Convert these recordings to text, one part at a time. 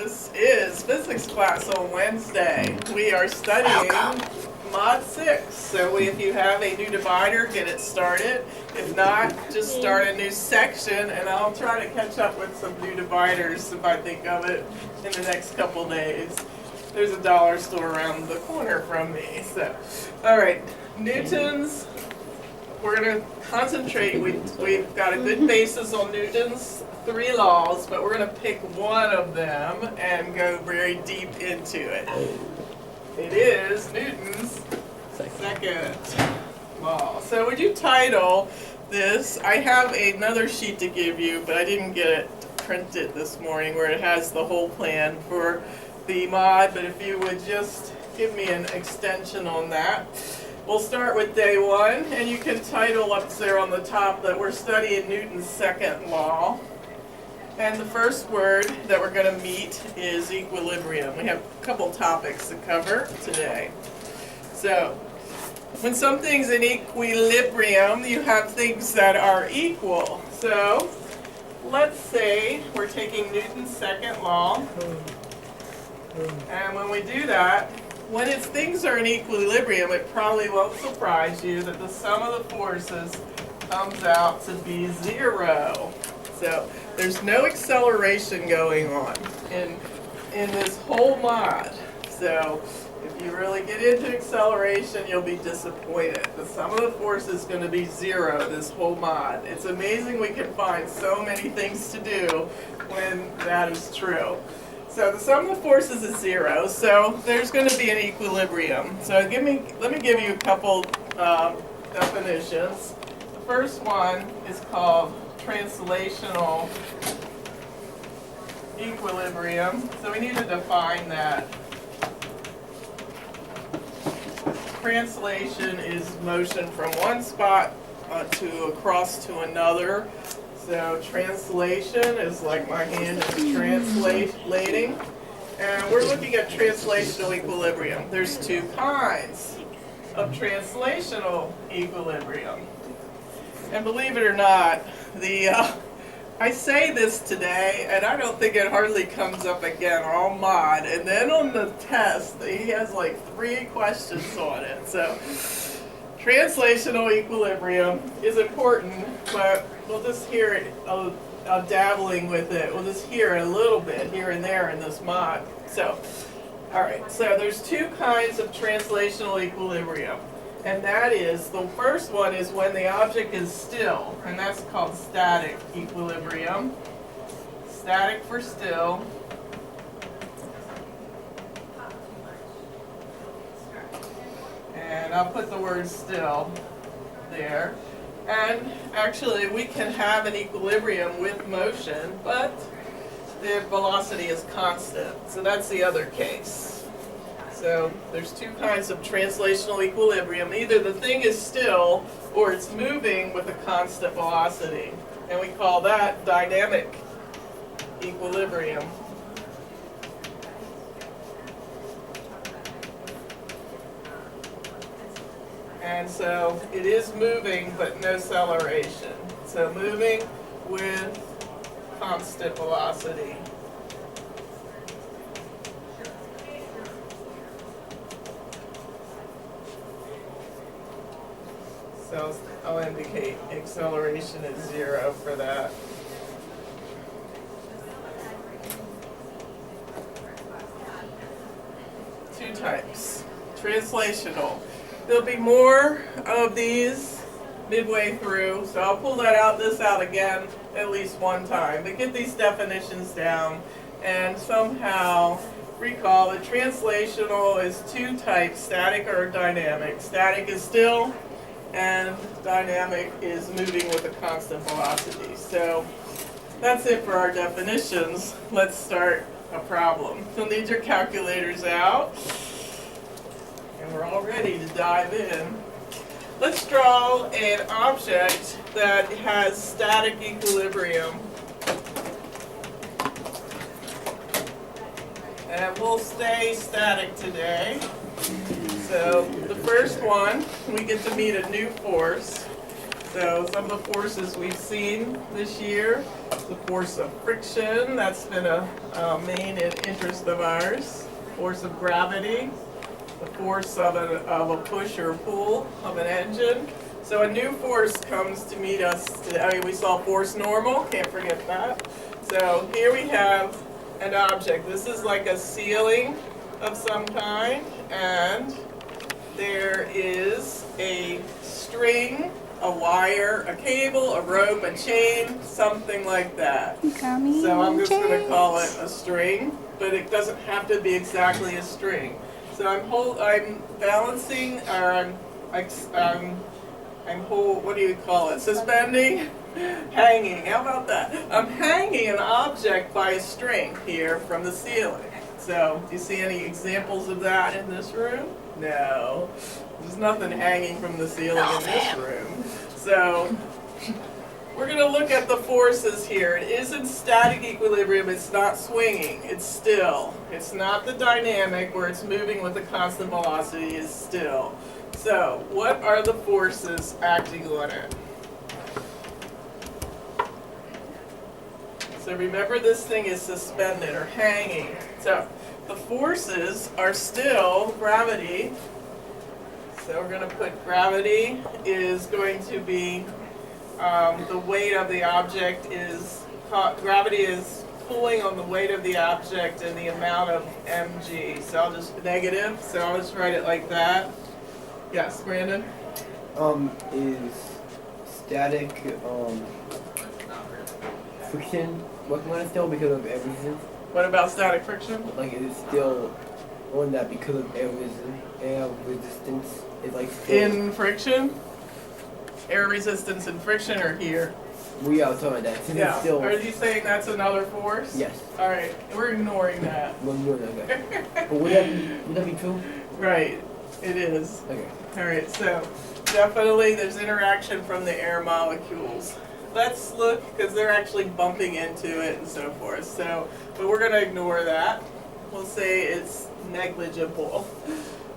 This is physics class on Wednesday. We are studying Mod 6. So if you have a new divider, get it started. If not, just start a new section, and I'll try to catch up with some new dividers if I think of it in the next couple days. There's a dollar store around the corner from me. So, all right, Newton's. We're going to concentrate. We've got a good basis on Newton's 3 laws, but we're going to pick one of them and go very deep into it. It is Newton's second law. So would you title this? I have another sheet to give you, but I didn't get it printed this morning where it has the whole plan for the mod, but if you would just give me an extension on that. We'll start with day 1, and you can title up there on the top that we're studying Newton's second law. And the first word that we're going to meet is equilibrium. We have a couple topics to cover today. So, when something's in equilibrium, you have things that are equal. So, let's say we're taking Newton's second law, and when we do that, when things are in equilibrium, it probably won't surprise you that the sum of the forces comes out to be 0. So there's no acceleration going on in this whole mod. So if you really get into acceleration, you'll be disappointed. The sum of the forces is going to be 0 this whole mod. It's amazing we can find so many things to do when that is true. So the sum of the forces is 0, so there's going to be an equilibrium. So let me give you a couple definitions. The first one is called translational equilibrium. So we need to define that. Translation is motion from one spot to across to another. So translation is like my hand is translating. And we're looking at translational equilibrium. There's 2 kinds of translational equilibrium. And believe it or not, I say this today, and I don't think it hardly comes up again all mod. And then on the test, he has like 3 questions on it. So translational equilibrium is important, but we'll just hear it, dabbling with it. We'll just hear it a little bit here and there in this mod. So, all right, so there's 2 kinds of translational equilibrium. And that is, the first one is when the object is still, and that's called static equilibrium. Static for still. And I'll put the word still there. And actually, we can have an equilibrium with motion, but the velocity is constant. So that's the other case. So there's 2 kinds of translational equilibrium. Either the thing is still, or it's moving with a constant velocity. And we call that dynamic equilibrium. And so it is moving, but no acceleration. So moving with constant velocity. So I'll indicate acceleration is 0 for that. Two types. Translational. There'll be more of these midway through, so I'll pull this out again at least one time. But get these definitions down and somehow recall that translational is 2 types, static or dynamic. Static is still, and dynamic is moving with a constant velocity. So that's it for our definitions. Let's start a problem. You'll need your calculators out. And we're all ready to dive in. Let's draw an object that has static equilibrium. And we'll stay static today. So the first one, we get to meet a new force. So some of the forces we've seen this year the force of friction, that's been a main interest of ours. Force of gravity, the force of a push or pull of an engine. So a new force comes to meet us today. I mean, we saw force normal, can't forget that. So here we have an object. This is like a ceiling of some kind, and there is a string, a wire, a cable, a rope, a chain, something like that. So I'm just going to call it a string, but it doesn't have to be exactly a string. So I'm balancing, or what do you call it? Suspending? Hanging. How about that? I'm hanging an object by a string here from the ceiling. So, do you see any examples of that in this room? No. There's nothing hanging from the ceiling in this room. So, we're going to look at the forces here. It is in static equilibrium. It's not swinging. It's still. It's not the dynamic where it's moving with a constant velocity. It's still. So, what are the forces acting on it? So remember, this thing is suspended or hanging. So the forces are still gravity. So we're going to put gravity is going to be the weight of the object is, gravity is pulling on the weight of the object and the amount of mg. So I'll just, negative, so I'll just write it like that. Yes, Brandon? Is static, friction working on it still because of air resistance? What about static friction? Like, is it still on that because of air resistance? Is like still In friction? Air resistance and friction are here. we are talking about that. Since it's still, Are you saying that's another force? yes. Alright, we're ignoring that. We're doing that. Okay. But would that be true? Right, it is. Okay. Alright, so definitely there's interaction from the air molecules. Let's look, because they're actually bumping into it and so forth. So, but we're going to ignore that. We'll say it's negligible.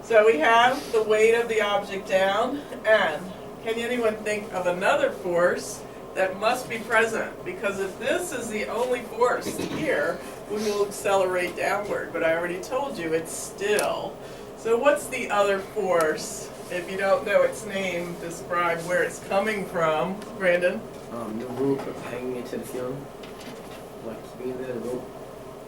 So we have the weight of the object down, and can anyone think of another force that must be present? Because if this is the only force here, we will accelerate downward. But I already told you it's still. So what's the other force? If you don't know its name, describe where it's coming from. Brandon? The rope hanging into the ceiling, like keeping the rope.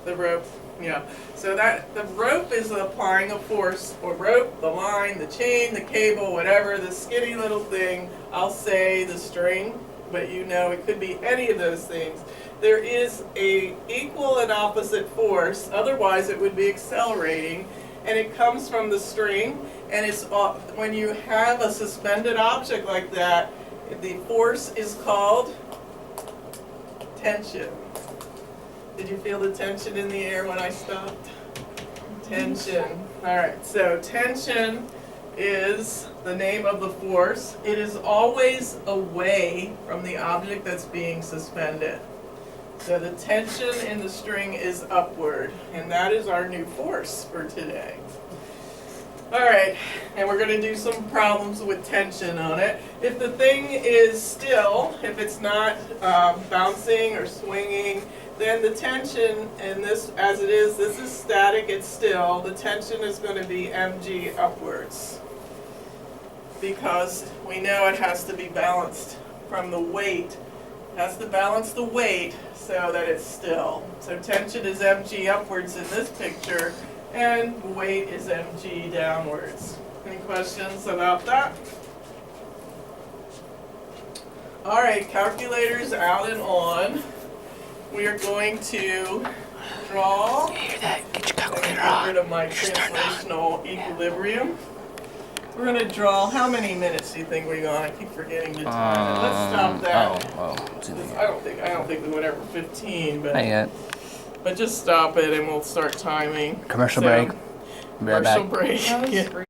The rope, yeah. So that the rope is applying a force, or rope, the line, the chain, the cable, whatever, the skinny little thing. I'll say the string, but you know it could be any of those things. There is a equal and opposite force, otherwise it would be accelerating, and it comes from the string. And it's when you have a suspended object like that, the force is called tension. Did you feel the tension in the air when I stopped? Tension. Alright, so tension is the name of the force. It is always away from the object that's being suspended. So the tension in the string is upward, and that is our new force for today. Alright, and we're going to do some problems with tension on it. If the thing is still, if it's not bouncing or swinging, then the tension in this, as it is, this is static, it's still, the tension is going to be mg upwards. Because we know it has to be balanced from the weight. It has to balance the weight so that it's still. So tension is mg upwards in this picture, and weight is mg downwards. Any questions about that? Alright, calculators out and on. We are going to draw. You hear that? Get your calculator Get on. rid of my translational equilibrium. We're going to draw, how many minutes do you think we're going? I keep forgetting to time it. Let's stop that. I don't think we went over 15, Not yet. but just stop it and we'll start timing. Commercial So, break. Be right back. Commercial break. Yeah.